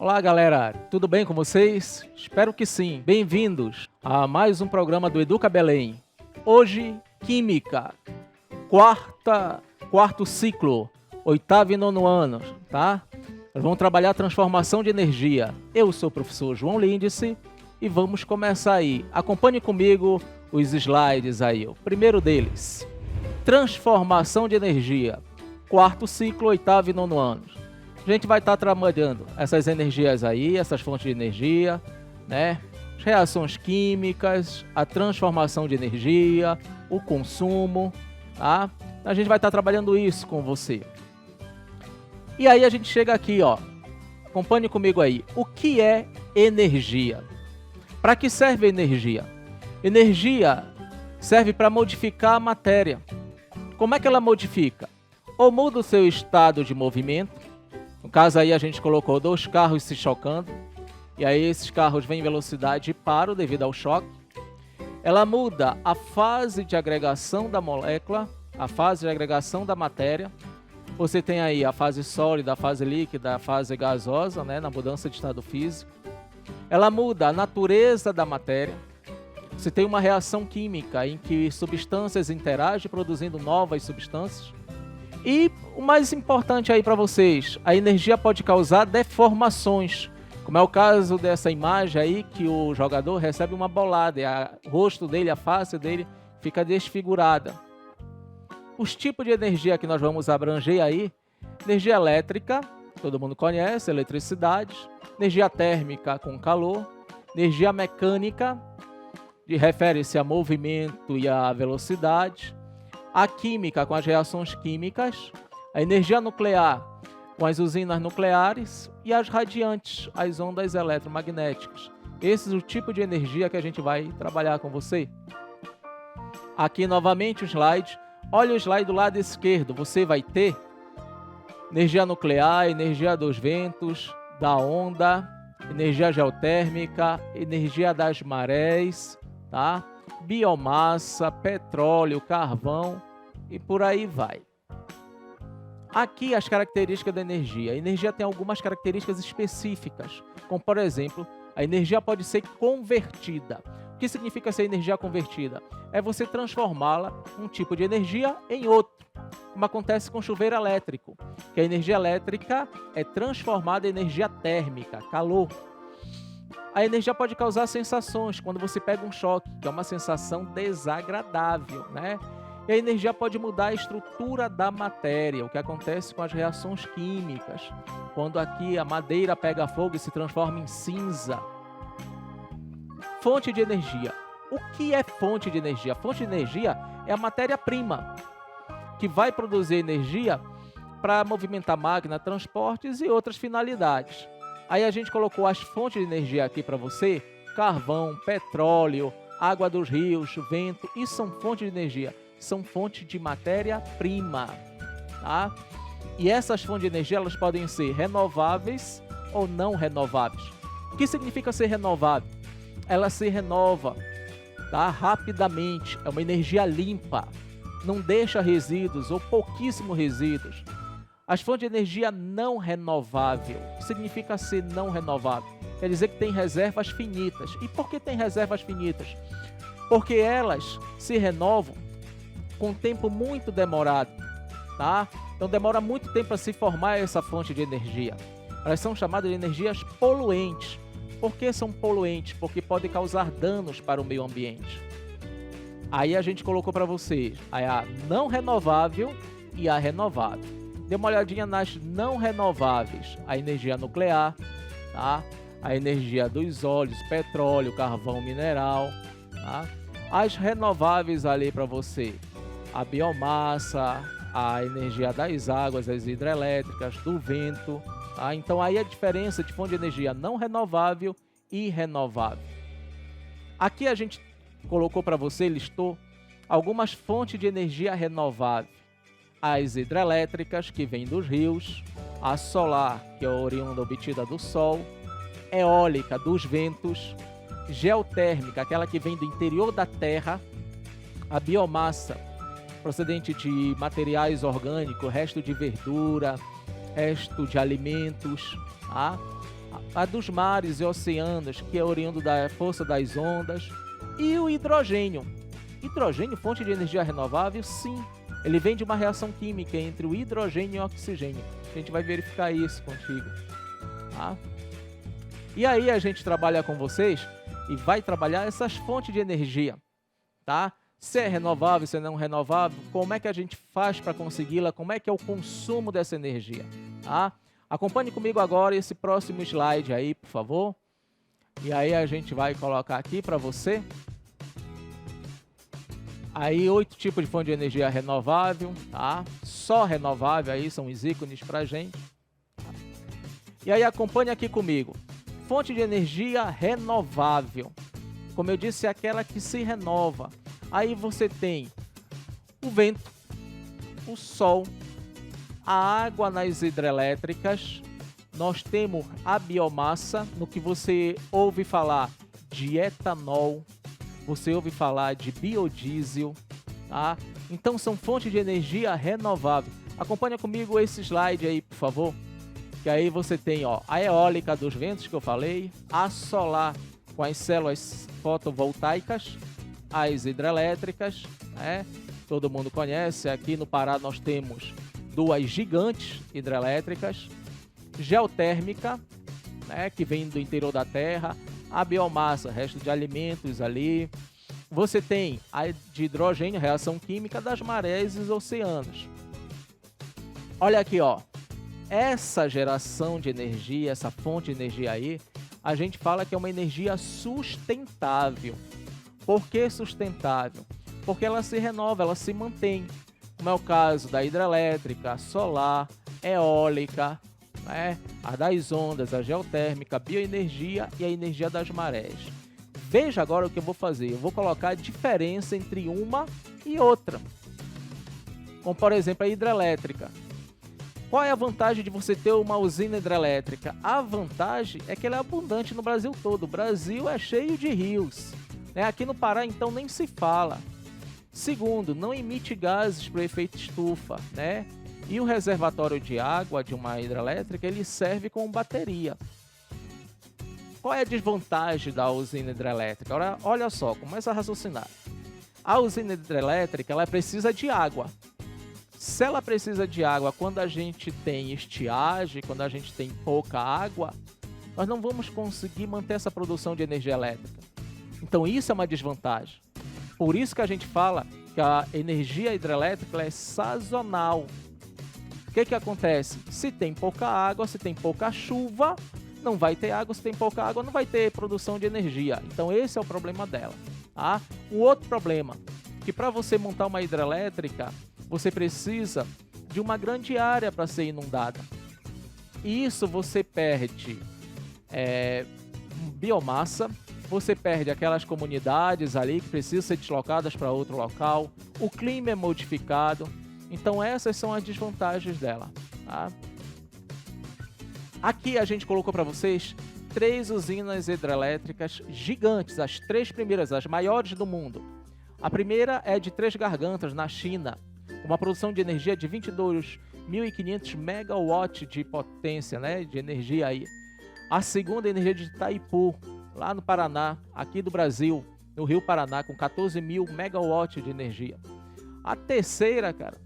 Olá galera, tudo bem com vocês? Espero que sim. Bem-vindos a mais um programa do Educa Belém. Hoje, Química, quarto ciclo, 8º e 9º ano, tá? Nós vamos trabalhar a transformação de energia. Eu sou o professor João Lindice e vamos começar aí. Acompanhe comigo os slides aí. O primeiro deles, transformação de energia, quarto ciclo, 8º e 9º anos. A gente vai estar trabalhando essas energias aí, essas fontes de energia, né? As reações químicas, a transformação de energia, o consumo, tá? A gente vai estar trabalhando isso com você. E aí a gente chega aqui, ó. Acompanhe comigo aí. O que é energia? Para que serve a energia? Energia serve para modificar a matéria. Como é que ela modifica? Ou muda o seu estado de movimento. No caso aí a gente colocou dois carros se chocando. E aí esses carros vêm em velocidade e param devido ao choque. Ela muda a fase de agregação da molécula, a fase de agregação da matéria. Você tem aí a fase sólida, a fase líquida, a fase gasosa, né, na mudança de estado físico. Ela muda a natureza da matéria. Você tem uma reação química em que substâncias interagem produzindo novas substâncias. E o mais importante aí para vocês, a energia pode causar deformações, como é o caso dessa imagem aí que o jogador recebe uma bolada e o rosto dele, a face dele fica desfigurada. Os tipos de energia que nós vamos abranger aí, energia elétrica, todo mundo conhece, eletricidade, energia térmica com calor, energia mecânica, refere-se a movimento e a velocidade, a química com as reações químicas, a energia nuclear com as usinas nucleares e as radiantes, as ondas eletromagnéticas. Esse é o tipo de energia que a gente vai trabalhar com você. Aqui novamente o slide. Olha o slide do lado esquerdo. Você vai ter energia nuclear, energia dos ventos, da onda, energia geotérmica, energia das marés, tá? Biomassa, petróleo, carvão e por aí vai. Aqui as características da energia. A energia tem algumas características específicas, como por exemplo, a energia pode ser convertida. O que significa ser energia convertida? É você transformá-la um tipo de energia em outro, como acontece com o chuveiro elétrico, que a energia elétrica é transformada em energia térmica, calor. A energia pode causar sensações quando você pega um choque, que é uma sensação desagradável, né? E a energia pode mudar a estrutura da matéria, o que acontece com as reações químicas, quando aqui a madeira pega fogo e se transforma em cinza. Fonte de energia. O que é fonte de energia? Fonte de energia é a matéria-prima, que vai produzir energia para movimentar máquina, transportes e outras finalidades. Aí a gente colocou as fontes de energia aqui para você, carvão, petróleo, água dos rios, vento, isso são fontes de energia, são fontes de matéria-prima, tá? E essas fontes de energia, elas podem ser renováveis ou não renováveis. O que significa ser renovável? Ela se renova, tá? Rapidamente, é uma energia limpa, não deixa resíduos ou pouquíssimos resíduos. As fontes de energia não renovável. O que significa ser não renovável? Quer dizer que tem reservas finitas. E por que tem reservas finitas? Porque elas se renovam com tempo muito demorado, tá? Então demora muito tempo para se formar essa fonte de energia. Elas são chamadas de energias poluentes. Por que são poluentes? Porque podem causar danos para o meio ambiente. Aí a gente colocou para vocês a não renovável e a renovável. Dê uma olhadinha nas não renováveis, a energia nuclear, tá? A energia dos óleos, petróleo, carvão, mineral, tá? As renováveis ali para você, a biomassa, a energia das águas, as hidrelétricas, do vento, tá? Então aí a diferença de fonte de energia não renovável e renovável. Aqui a gente colocou para você, listou algumas fontes de energia renovável. As hidrelétricas, que vêm dos rios, a solar, que é oriunda obtida do sol, eólica, dos ventos, geotérmica, aquela que vem do interior da terra, a biomassa, procedente de materiais orgânicos, resto de verdura, resto de alimentos, tá? a dos mares e oceanos, que é oriundo da força das ondas, e o hidrogênio. Hidrogênio, fonte de energia renovável, sim. Ele vem de uma reação química entre o hidrogênio e o oxigênio. A gente vai verificar isso contigo. Tá? E aí a gente trabalha com vocês e vai trabalhar essas fontes de energia. Tá? Se é renovável, se não é renovável, como é que a gente faz para consegui-la, como é que é o consumo dessa energia. Tá? Acompanhe comigo agora esse próximo slide aí, por favor. E aí a gente vai colocar aqui para você. Aí 8 tipos de fonte de energia renovável, tá? Só renovável aí são os ícones para a gente. E aí acompanhe aqui comigo. Fonte de energia renovável. Como eu disse, é aquela que se renova. Aí você tem o vento, o sol, a água nas hidrelétricas. Nós temos a biomassa, no que você ouve falar de etanol. Você ouve falar de biodiesel, tá? Então são fontes de energia renovável. Acompanha comigo esse slide aí, por favor. Que aí você tem, ó, a eólica dos ventos que eu falei, a solar com as células fotovoltaicas, as hidrelétricas, né? Todo mundo conhece. Aqui no Pará nós temos 2 gigantes hidrelétricas, geotérmica, né? Que vem do interior da terra. A biomassa, resto de alimentos ali. Você tem a de hidrogênio, reação química das marés e dos oceanos. Olha aqui, ó. Essa geração de energia, essa fonte de energia aí, a gente fala que é uma energia sustentável. Por que sustentável? Porque ela se renova, ela se mantém. Como é o caso da hidrelétrica, solar, eólica, né? A das ondas, a geotérmica, a bioenergia e a energia das marés. Veja agora o que eu vou fazer. Eu vou colocar a diferença entre uma e outra. Como, por exemplo, a hidrelétrica. Qual é a vantagem de você ter uma usina hidrelétrica? A vantagem é que ela é abundante no Brasil todo. O Brasil é cheio de rios, né? Aqui no Pará, então, nem se fala. Segundo, não emite gases para o efeito estufa, né? E o reservatório de água de uma hidrelétrica, ele serve como bateria. Qual é a desvantagem da usina hidrelétrica? Olha só, começa a raciocinar. A usina hidrelétrica, ela precisa de água. Se ela precisa de água quando a gente tem estiagem, quando a gente tem pouca água, nós não vamos conseguir manter essa produção de energia elétrica. Então isso é uma desvantagem. Por isso que a gente fala que a energia hidrelétrica ela é sazonal. O que acontece? Se tem pouca água, se tem pouca chuva, não vai ter água. Se tem pouca água, não vai ter produção de energia. Então esse é o problema dela. Tá? Um outro problema, que para você montar uma hidrelétrica, você precisa de uma grande área para ser inundada. E isso você perde biomassa, você perde aquelas comunidades ali que precisam ser deslocadas para outro local, o clima é modificado. Então essas são as desvantagens dela. Tá? Aqui a gente colocou para vocês 3 usinas hidrelétricas gigantes, as 3 primeiras, as maiores do mundo. A primeira é de Três Gargantas, na China, uma produção de energia de 22.500 megawatts de potência, né, de energia aí. A segunda é a energia de Itaipu, lá no Paraná, aqui do Brasil, no Rio Paraná, com 14.000 megawatts de energia. A terceira, cara,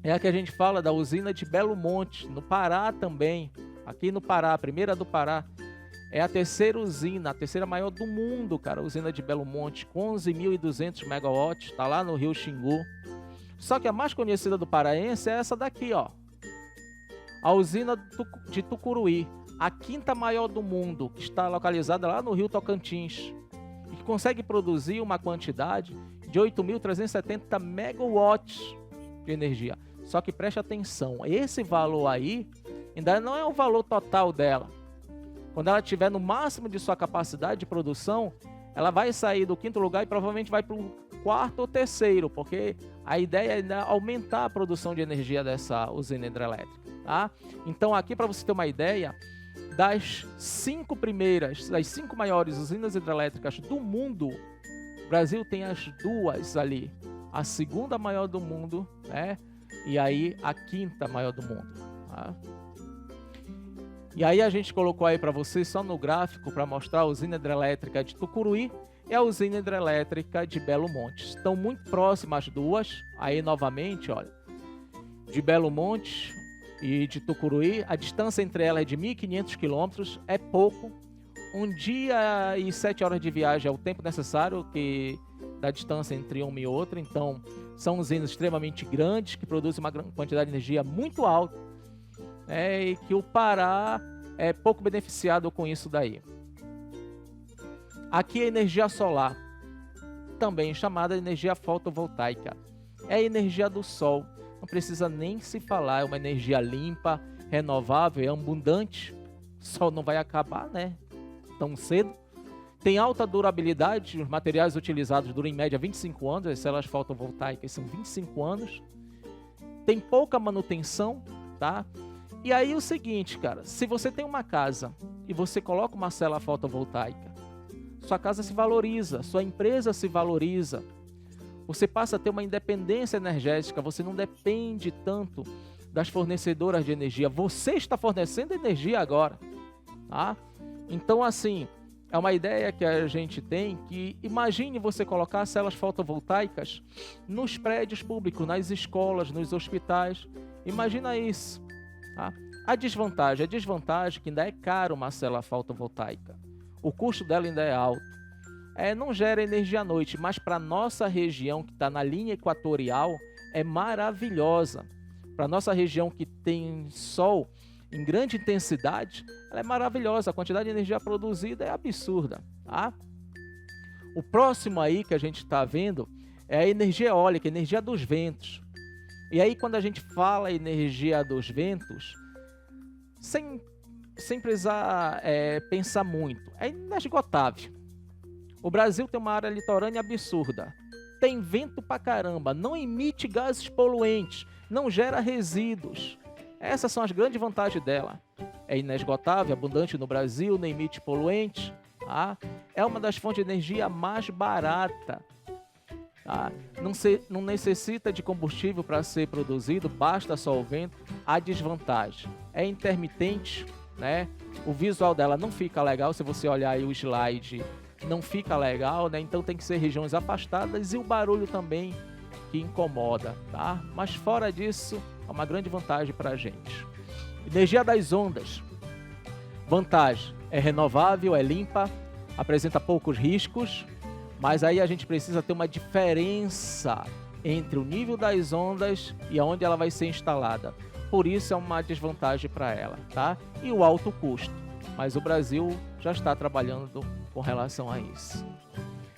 é a que a gente fala da usina de Belo Monte, no Pará também. Aqui no Pará, a primeira do Pará. É a terceira usina, a terceira maior do mundo, cara. A usina de Belo Monte, com 11.200 megawatts. Está lá no Rio Xingu. Só que a mais conhecida do paraense é essa daqui, ó. A usina de Tucuruí. A 5ª maior do mundo, que está localizada lá no Rio Tocantins. E que consegue produzir uma quantidade de 8.370 megawatts de energia. Só que preste atenção, esse valor aí ainda não é o valor total dela. Quando ela estiver no máximo de sua capacidade de produção, ela vai sair do 5º lugar e provavelmente vai para o 4º ou 3º, porque a ideia é aumentar a produção de energia dessa usina hidrelétrica. Tá? Então aqui, para você ter uma ideia, das 5 primeiras, das 5 maiores usinas hidrelétricas do mundo, o Brasil tem as 2 ali. A 2ª maior do mundo, né? E aí a 5ª maior do mundo. Tá? E aí a gente colocou aí para vocês só no gráfico para mostrar a usina hidrelétrica de Tucuruí e a usina hidrelétrica de Belo Monte. Estão muito próximas as duas. Aí novamente, olha, de Belo Monte e de Tucuruí, a distância entre elas é de 1.500 quilômetros, é pouco. 1 dia e 7 horas de viagem é o tempo necessário da distância entre uma e outra. Então, são usinas extremamente grandes que produzem uma quantidade de energia muito alta, e que o Pará é pouco beneficiado com isso daí. Aqui a energia solar, também chamada de energia fotovoltaica, é a energia do sol. Não precisa nem se falar, é uma energia limpa, renovável, é abundante. O sol não vai acabar, né, tão cedo. Tem alta durabilidade, os materiais utilizados duram em média 25 anos, as células fotovoltaicas são 25 anos. Tem pouca manutenção, tá? E aí o seguinte, cara, se você tem uma casa e você coloca uma célula fotovoltaica, sua casa se valoriza, sua empresa se valoriza, você passa a ter uma independência energética, você não depende tanto das fornecedoras de energia, você está fornecendo energia agora, tá? Então, assim, é uma ideia que a gente tem que, imagine você colocar células fotovoltaicas nos prédios públicos, nas escolas, nos hospitais, imagina isso. Tá? A desvantagem é que ainda é caro uma célula fotovoltaica. O custo dela ainda é alto. Não gera energia à noite, mas para nossa região que está na linha equatorial é maravilhosa. Para nossa região que tem sol em grande intensidade, ela é maravilhosa. A quantidade de energia produzida é absurda. Tá? O próximo aí que a gente está vendo é a energia eólica, a energia dos ventos. E aí, quando a gente fala energia dos ventos, sem precisar pensar muito, é inesgotável. O Brasil tem uma área litorânea absurda. Tem vento pra caramba, não emite gases poluentes, não gera resíduos. Essas são as grandes vantagens dela. É inesgotável, abundante no Brasil, não emite poluentes. Tá? É uma das fontes de energia mais barata. Tá? Não necessita de combustível para ser produzido, basta só o vento. A desvantagem é intermitente, né? O visual dela não fica legal, se você olhar aí o slide, não fica legal, né? Então tem que ser regiões afastadas e o barulho também que incomoda, tá? Mas fora disso, é uma grande vantagem para a gente. Energia das ondas. Vantagem, é renovável, é limpa, apresenta poucos riscos. Mas aí a gente precisa ter uma diferença entre o nível das ondas e aonde ela vai ser instalada. Por isso é uma desvantagem para ela, tá? E o alto custo. Mas o Brasil já está trabalhando com relação a isso.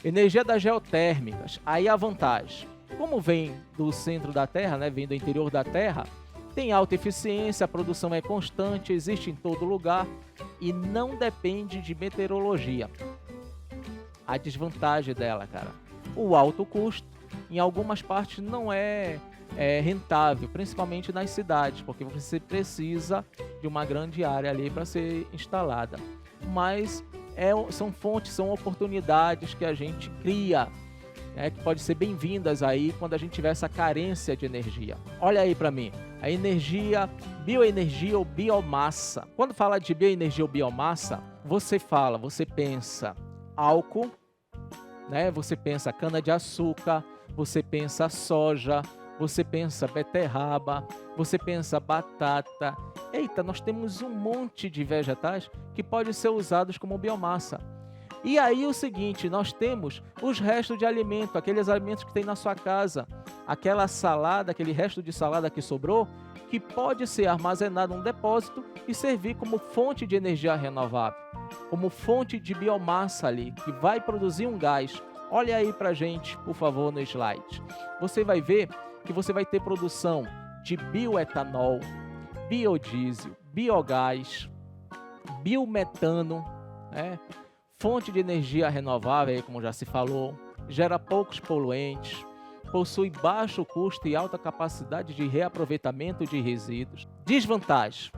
Energia das geotérmicas. Aí a vantagem. Como vem do centro da Terra, né? Vem do interior da Terra, tem alta eficiência, a produção é constante, existe em todo lugar e não depende de meteorologia. A desvantagem dela, cara, o alto custo, em algumas partes não é rentável, principalmente nas cidades, porque você precisa de uma grande área ali para ser instalada. Mas são fontes, são oportunidades que a gente cria, que pode ser bem-vindas aí quando a gente tiver essa carência de energia. Olha aí para mim, a energia, bioenergia ou biomassa. Quando fala de bioenergia ou biomassa, você pensa álcool, né? Você pensa cana-de-açúcar, você pensa soja, você pensa beterraba, você pensa batata. Eita, nós temos um monte de vegetais que podem ser usados como biomassa. E aí o seguinte, nós temos os restos de alimento, aqueles alimentos que tem na sua casa, aquela salada, aquele resto de salada que sobrou, que pode ser armazenado num depósito e servir como fonte de energia renovável, como fonte de biomassa ali, que vai produzir um gás. Olha aí pra gente, por favor, no slide. Você vai ver que você vai ter produção de bioetanol, biodiesel, biogás, biometano, né? Fonte de energia renovável, como já se falou, gera poucos poluentes, possui baixo custo e alta capacidade de reaproveitamento de resíduos. Desvantagem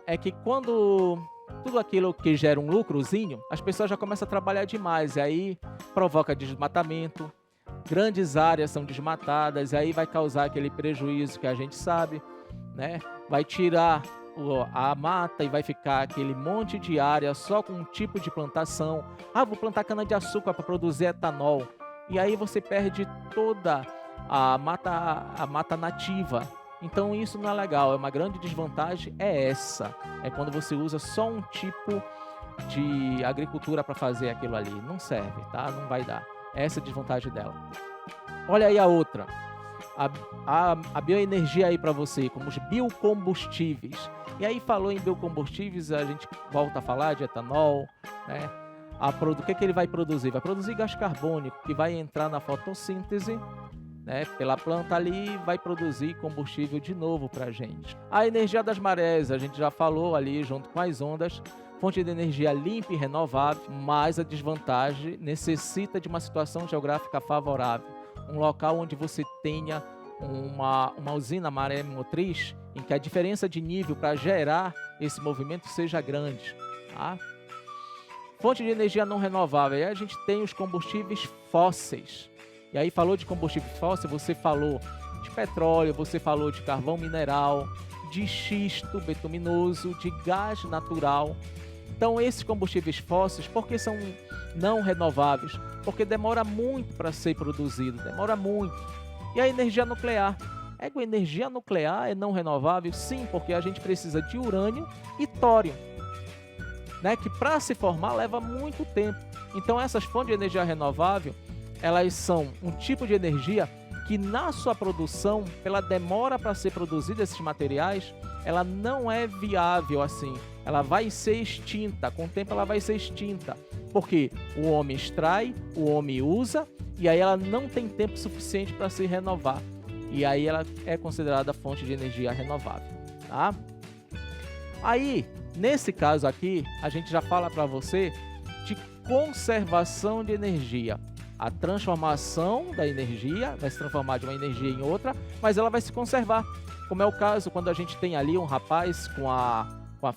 é que quando tudo aquilo que gera um lucrozinho, as pessoas já começam a trabalhar demais, e aí provoca desmatamento, grandes áreas são desmatadas, e aí vai causar aquele prejuízo que a gente sabe, né? Vai tirar a mata e vai ficar aquele monte de área só com um tipo de plantação. Ah, vou plantar cana-de-açúcar para produzir etanol. E aí você perde toda a mata nativa. Então isso não é legal, é uma grande desvantagem, é essa. É quando você usa só um tipo de agricultura para fazer aquilo ali. Não serve, tá? Não vai dar. Essa é a desvantagem dela. Olha aí a outra. A bioenergia aí para você, como os biocombustíveis. E aí falou em biocombustíveis, a gente volta a falar de etanol, né? O que ele vai produzir? Vai produzir gás carbônico, que vai entrar na fotossíntese, né, pela planta ali, vai produzir combustível de novo para a gente. A energia das marés, a gente já falou ali junto com as ondas, fonte de energia limpa e renovável, mas a desvantagem necessita de uma situação geográfica favorável, um local onde você tenha uma usina maré motriz, em que a diferença de nível para gerar esse movimento seja grande, tá? Fonte de energia não renovável, aí a gente tem os combustíveis fósseis. E aí falou de combustível fóssil, você falou de petróleo, você falou de carvão mineral, de xisto betuminoso, de gás natural. Então esses combustíveis fósseis, por que são não renováveis? Porque demora muito para ser produzido, demora muito. E a energia nuclear? A energia nuclear é não renovável? Sim, porque a gente precisa de urânio e tório, né, que para se formar leva muito tempo. Então essas fontes de energia renovável, elas são um tipo de energia que na sua produção, pela demora para ser produzida esses materiais, ela não é viável assim. Ela vai ser extinta, com o tempo ela vai ser extinta. Porque o homem extrai, o homem usa, e aí ela não tem tempo suficiente para se renovar. E aí ela é considerada fonte de energia renovável, tá? Aí, nesse caso aqui, a gente já fala para você de conservação de energia. A transformação da energia vai se transformar de uma energia em outra, mas ela vai se conservar. Como é o caso quando a gente tem ali um rapaz com a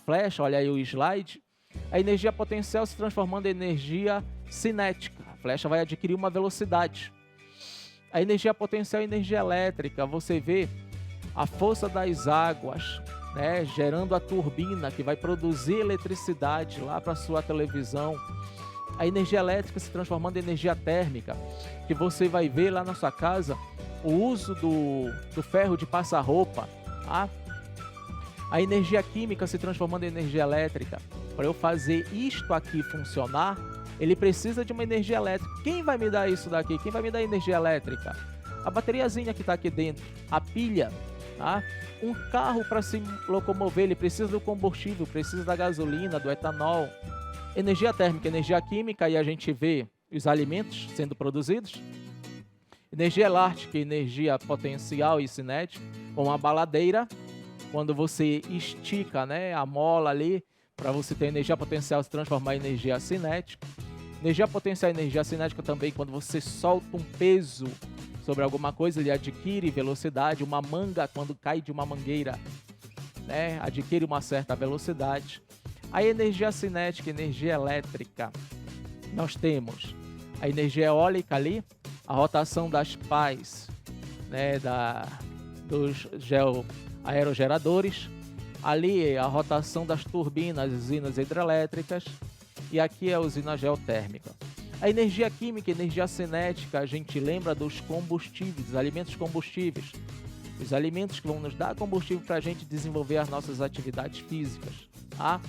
flecha, olha aí o slide, a energia potencial se transformando em energia cinética. A flecha vai adquirir uma velocidade. A energia potencial é energia elétrica. Você vê a força das águas, né, gerando a turbina que vai produzir eletricidade lá para sua televisão. A energia elétrica se transformando em energia térmica, que você vai ver lá na sua casa o uso do ferro de passar roupa, tá? A energia química se transformando em energia elétrica. Para eu fazer isto aqui funcionar, ele precisa de uma energia elétrica. Quem vai me dar isso daqui? Quem vai me dar energia elétrica? A bateriazinha que está aqui dentro, a pilha, tá? Um carro para se locomover, ele precisa do combustível, precisa da gasolina, do etanol. Energia térmica, energia química, aí a gente vê os alimentos sendo produzidos. Energia elástica, energia potencial e cinética, como a baladeira, quando você estica, né, a mola ali, para você ter energia potencial se transformar em energia cinética. Energia potencial e energia cinética também, quando você solta um peso sobre alguma coisa, ele adquire velocidade. Uma manga, quando cai de uma mangueira, né, adquire uma certa velocidade. A energia cinética, energia elétrica, nós temos a energia eólica ali, a rotação das pás, né, dos aerogeradores, ali a rotação das turbinas, usinas hidrelétricas, e aqui é a usina geotérmica. A energia química, energia cinética, a gente lembra dos combustíveis, dos alimentos combustíveis, os alimentos que vão nos dar combustível para a gente desenvolver as nossas atividades físicas, tá?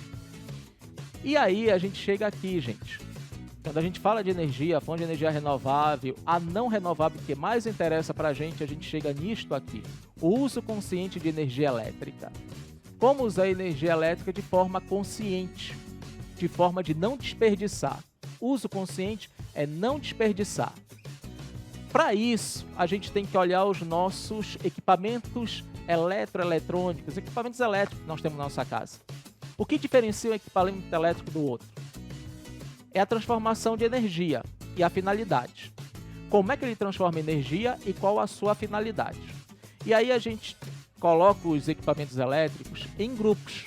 E aí a gente chega aqui, gente. Quando a gente fala de energia, fonte de energia renovável, a não renovável que mais interessa para a gente chega nisto aqui. O uso consciente de energia elétrica. Como usar a energia elétrica de forma consciente, de forma de não desperdiçar. Uso consciente é não desperdiçar. Para isso, a gente tem que olhar os nossos equipamentos eletroeletrônicos, equipamentos elétricos que nós temos na nossa casa. O que diferencia um equipamento elétrico do outro? É a transformação de energia e a finalidade. Como é que ele transforma energia e qual a sua finalidade? E aí a gente coloca os equipamentos elétricos em grupos.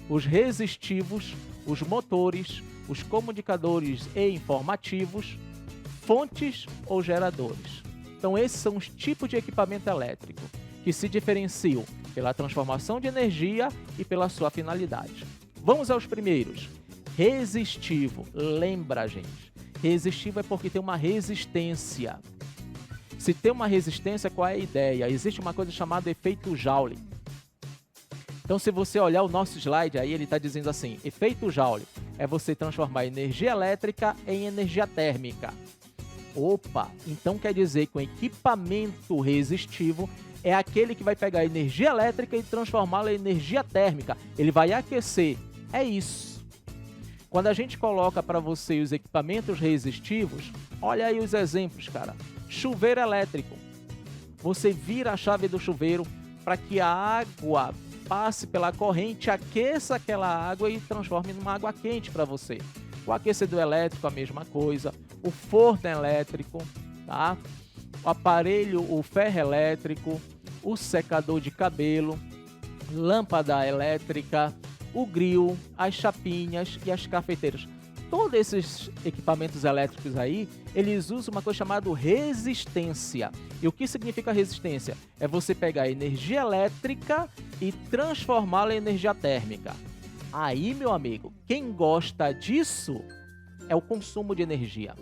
Os resistivos, os motores, os comunicadores e informativos, fontes ou geradores. Então esses são os tipos de equipamento elétrico que se diferenciam pela transformação de energia e pela sua finalidade. Vamos aos primeiros. Resistivo. Lembra, gente. Resistivo é porque tem uma resistência. Se tem uma resistência, qual é a ideia? Existe uma coisa chamada efeito Joule. Então, se você olhar o nosso slide aí, ele está dizendo assim, efeito Joule é você transformar energia elétrica em energia térmica. Opa, então quer dizer que um equipamento resistivo é aquele que vai pegar energia elétrica e transformá-la em energia térmica. Ele vai aquecer. É isso. Quando a gente coloca para você os equipamentos resistivos, olha aí os exemplos, cara. Chuveiro elétrico. Você vira a chave do chuveiro para que a água passe pela corrente, aqueça aquela água e transforme numa água quente para você. O aquecedor elétrico, a mesma coisa. O forno elétrico, tá? O aparelho, o ferro elétrico, o secador de cabelo, lâmpada elétrica, o grill, as chapinhas e as cafeteiras. Todos esses equipamentos elétricos aí, eles usam uma coisa chamada resistência. E o que significa resistência? É você pegar a energia elétrica e transformá-la em energia térmica. Aí, meu amigo, quem gosta disso é o consumo de energia.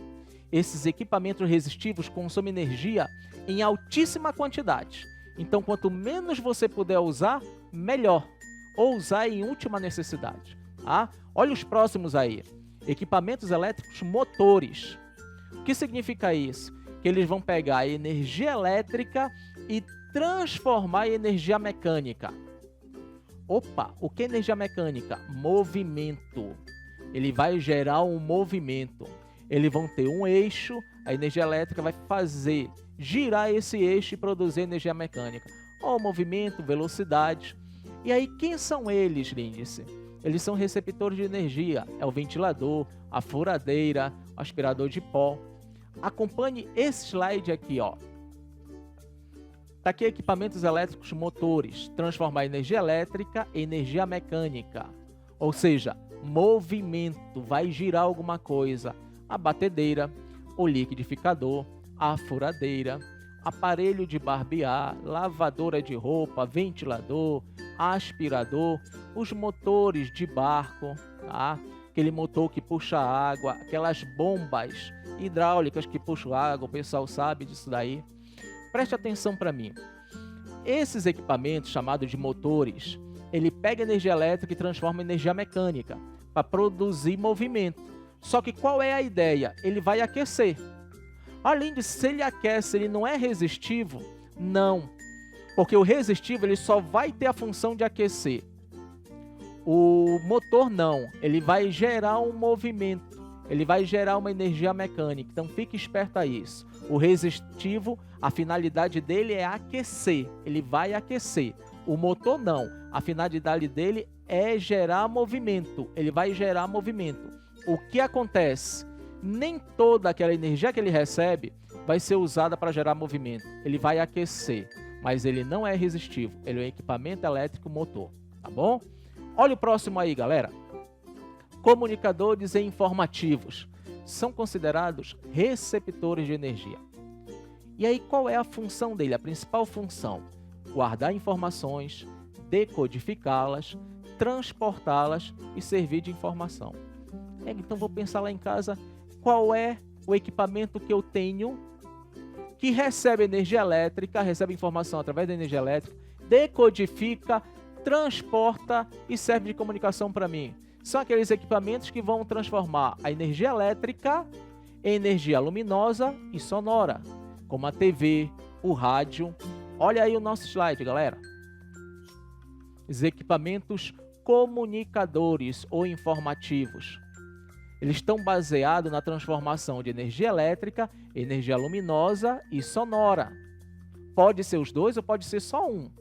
Esses equipamentos resistivos consomem energia em altíssima quantidade. Então, quanto menos você puder usar, melhor. Ou usar em última necessidade. Tá? Olha os próximos aí. Equipamentos elétricos motores. O que significa isso? Que eles vão pegar a energia elétrica e transformar em energia mecânica. Opa, o que é energia mecânica? Movimento. Ele vai gerar um movimento. Eles vão ter um eixo, a energia elétrica vai fazer girar esse eixo e produzir energia mecânica. Ó, movimento, velocidade. E aí, quem são eles, Lindice? Eles são receptores de energia. É o ventilador, a furadeira, o aspirador de pó. Acompanhe esse slide aqui, ó. Tá aqui equipamentos elétricos motores. Transformar energia elétrica em energia mecânica. Ou seja, movimento, vai girar alguma coisa. A batedeira, o liquidificador, a furadeira, aparelho de barbear, lavadora de roupa, ventilador, aspirador, os motores de barco, tá? Aquele motor que puxa água, aquelas bombas hidráulicas que puxam água, o pessoal sabe disso daí. Preste atenção para mim. Esses equipamentos chamados de motores, ele pega energia elétrica e transforma em energia mecânica para produzir movimento. Só que qual é a ideia? Ele vai aquecer. Além de se ele aquece, ele não é resistivo? Não. Porque o resistivo ele só vai ter a função de aquecer. O motor não. Ele vai gerar um movimento. Ele vai gerar uma energia mecânica. Então fique esperto a isso. O resistivo, a finalidade dele é aquecer. Ele vai aquecer. O motor não. A finalidade dele é gerar movimento. Ele vai gerar movimento. O que acontece? Nem toda aquela energia que ele recebe vai ser usada para gerar movimento. Ele vai aquecer, mas ele não é resistivo. Ele é um equipamento elétrico motor, tá bom? Olha o próximo aí, galera. Comunicadores e informativos são considerados receptores de energia. E aí qual é a função dele? A principal função: guardar informações, decodificá-las, transportá-las e servir de informação. Então vou pensar lá em casa, qual é o equipamento que eu tenho que recebe energia elétrica, recebe informação através da energia elétrica, decodifica, transporta e serve de comunicação para mim. São aqueles equipamentos que vão transformar a energia elétrica em energia luminosa e sonora, como a TV, o rádio. Olha aí o nosso slide, galera. Os equipamentos comunicadores ou informativos. Eles estão baseados na transformação de energia elétrica, energia luminosa e sonora. Pode ser os dois ou pode ser só um.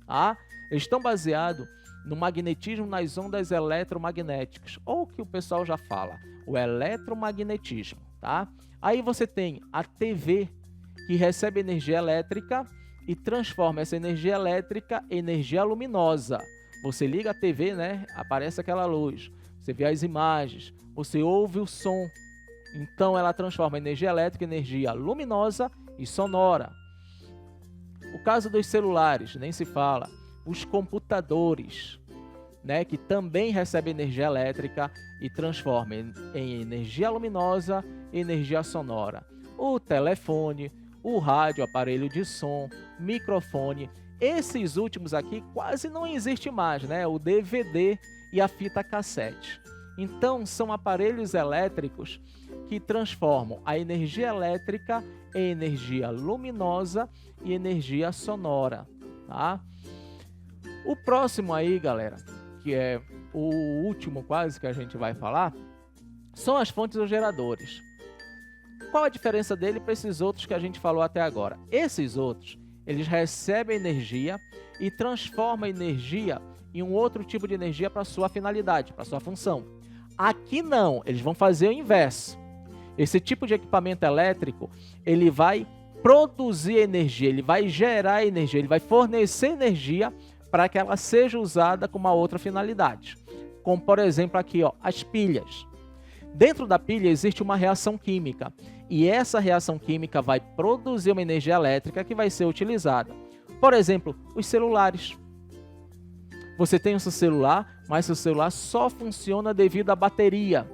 Tá? Eles estão baseados no magnetismo nas ondas eletromagnéticas, ou o que o pessoal já fala, o eletromagnetismo. Tá? Aí você tem a TV, que recebe energia elétrica e transforma essa energia elétrica em energia luminosa. Você liga a TV, né? Aparece aquela luz. Você vê as imagens, você ouve o som. Então ela transforma energia elétrica em energia luminosa e sonora. O caso dos celulares, nem se fala. os computadores, né, que também recebem energia elétrica e transformam em energia luminosa e energia sonora. O telefone, o rádio, aparelho de som, microfone. Esses últimos aqui quase não existe mais, né? O DVD e a fita cassete. Então, são aparelhos elétricos que transformam a energia elétrica em energia luminosa e energia sonora, tá? O próximo aí, galera, que é o último quase que a gente vai falar, são as fontes ou geradores. Qual a diferença dele para esses outros que a gente falou até agora? Esses outros, eles recebem energia e transformam a energia em um outro tipo de energia para sua finalidade, para sua função. Aqui não, eles vão fazer o inverso. Esse tipo de equipamento elétrico, ele vai produzir energia, ele vai gerar energia, ele vai fornecer energia para que ela seja usada com uma outra finalidade. Como, por exemplo, aqui, ó, as pilhas. Dentro da pilha existe uma reação química e essa reação química vai produzir uma energia elétrica que vai ser utilizada. Por exemplo, os celulares. Você tem o seu celular, mas seu celular só funciona devido à bateria.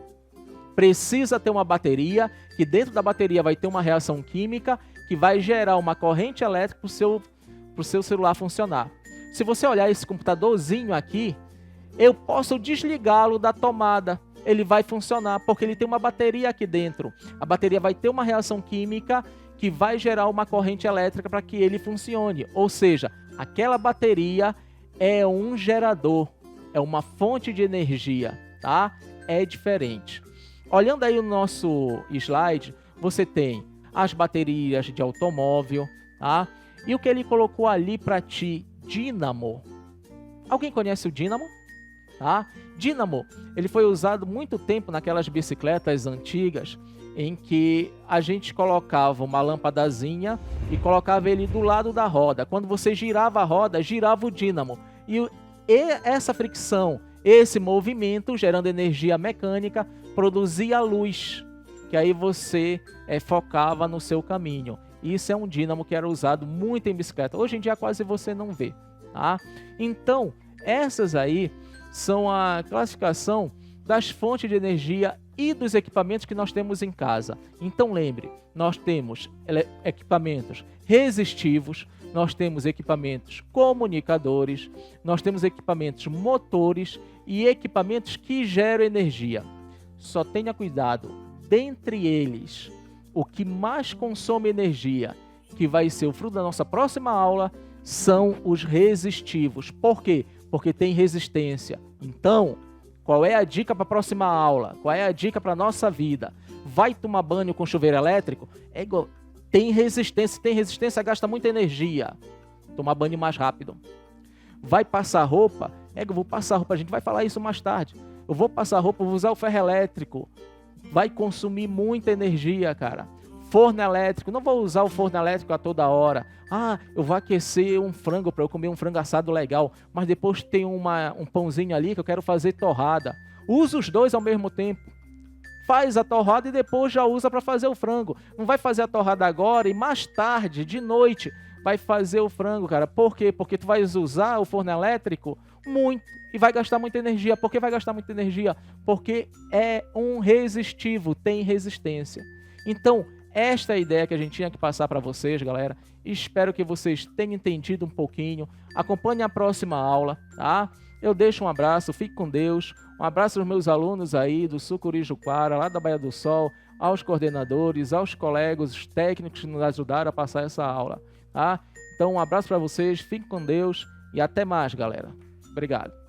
Precisa ter uma bateria, que dentro da bateria vai ter uma reação química que vai gerar uma corrente elétrica para o seu celular funcionar. Se você olhar esse computadorzinho aqui, eu posso desligá-lo da tomada. Ele vai funcionar porque ele tem uma bateria aqui dentro. A bateria vai ter uma reação química que vai gerar uma corrente elétrica para que ele funcione. Ou seja, aquela bateria é um gerador, é uma fonte de energia, tá? É diferente. Olhando aí o nosso slide, você tem as baterias de automóvel, tá? E o que ele colocou ali para ti? Dínamo. Alguém conhece o dínamo? Tá? Dínamo, ele foi usado muito tempo naquelas bicicletas antigas em que a gente colocava uma lâmpadazinha e colocava ele do lado da roda. Quando você girava a roda, girava o dínamo. E essa fricção, esse movimento, gerando energia mecânica, produzia luz, que aí você focava no seu caminho. Isso é um dínamo que era usado muito em bicicleta. Hoje em dia quase você não vê. Tá? Então, essas aí são a classificação das fontes de energia e dos equipamentos que nós temos em casa. Então lembre, nós temos equipamentos resistivos, nós temos equipamentos comunicadores, nós temos equipamentos motores e equipamentos que geram energia. Só tenha cuidado, dentre eles, o que mais consome energia, que vai ser o fruto da nossa próxima aula, são os resistivos. Por quê? Porque tem resistência. Então, qual é a dica para a próxima aula? Qual é a dica para a nossa vida? Vai tomar banho com chuveiro elétrico? Tem resistência, gasta muita energia. Tomar banho mais rápido. Vai passar roupa? Eu vou passar roupa, a gente vai falar isso mais tarde. Eu vou passar roupa, vou usar o ferro elétrico. Vai consumir muita energia, cara. Forno elétrico, não vou usar o forno elétrico a toda hora. Eu vou aquecer um frango para eu comer um frango assado legal, mas depois tem um pãozinho ali que eu quero fazer torrada. Usa os dois ao mesmo tempo. Faz a torrada e depois já usa para fazer o frango. Não vai fazer a torrada agora e mais tarde, de noite, vai fazer o frango, cara. Por quê? Porque tu vai usar o forno elétrico muito e vai gastar muita energia. Por que vai gastar muita energia? Porque é um resistivo, tem resistência. Então, esta é a ideia que a gente tinha que passar para vocês, galera. Espero que vocês tenham entendido um pouquinho. Acompanhe a próxima aula, tá? Eu deixo um abraço, fique com Deus. Um abraço aos meus alunos aí do Sucuri Juquara, lá da Baía do Sol, aos coordenadores, aos colegas, os técnicos que nos ajudaram a passar essa aula, tá? Então, um abraço para vocês, fique com Deus e até mais, galera. Obrigado.